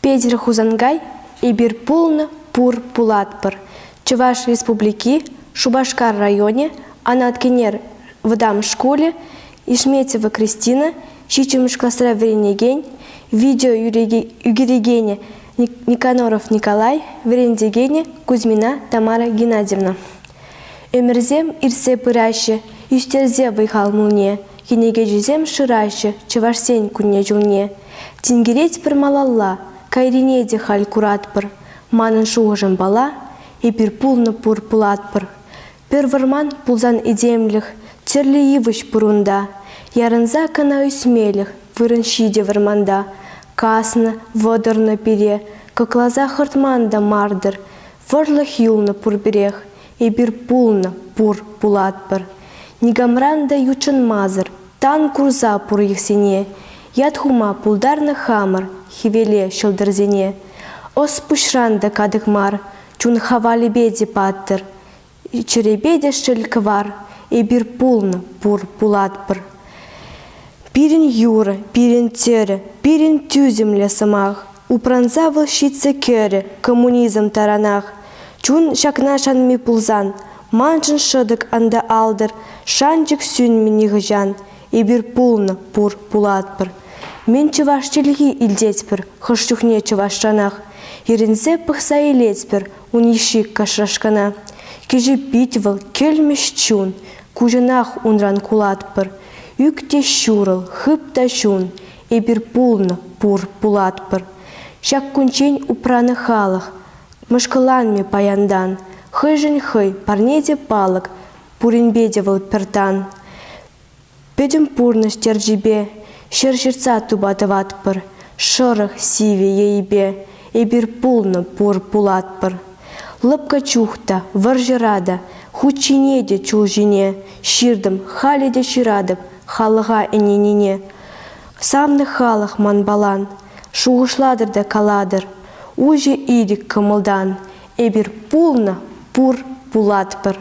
Педер хузангай эбир полно пур пулатпыр. Чуваш республики, Шубашкар районе, Анаткенер в школе, Ишметьева Кристина, Щичемыш классра Веренеген, видео Югерегене Никаноров Николай, Верендегене Кузьмина Тамара Геннадьевна. Өмірзем ирсе пыращы, юстерзе выйхал мулне, енеге жүзем шыращы, чывашсен күнне жылне. Тингереть пір малалла, кайрине де халь куратпыр, манын шуғыжын бала, эпир пулны пур пулатпыр. Пір варман пулзан идемліх, терлі ивыш пұрунда, ярынза кана үсмеліх, вырын шиде варманда, касны, водырны пире, коклаза хыртманда мардыр, варлых юлны пурберех, эбир пулны пур пулатпыр. Нигамранда ючын мазыр, тан курза пур ихсене, ядхума пулдарны хамыр, хивеле шылдырзене. Ос пушранда кадыгмар, чун хавали беди паттыр, черебеде шыльквар, эбир пулны пур пулатпыр. Пирин юры, пирин тері, пирин тюземле самах, упранза волщица кере, коммунизм таранах. Чун шакна шанми пулзан, манчын шыдык анда алдыр, шанчык сюн мені гыжан, эбир пулны пур пулатпыр. Мен чываш челги илдетпір, хыштюхне чывашчанах, ерінзе пықса илетпір, унишик кашрашкана. Кежі питвыл келмеш чун, кужынах унран кулатпыр. Үкте шурыл, хыпта шун, эбир пулны пур пулатпыр. Шак кунчень упраны халық, мышкыланме паяндан, хыжын хый, парнеде палык, пуринбедевыл пертан. Педім пурны стерджибе, шершерца тубатыватпыр, шырых сиве ейбе, эбир пулны пур пулатпыр. Лыпка чухта, варжырада, хучинеде чулжине, ширдым, халеде ширадып, халыға эненине. Самны халық манбалан, шуғышладыр каладыр, уже идик кымылдан, эбир пулны пур пулатпыр.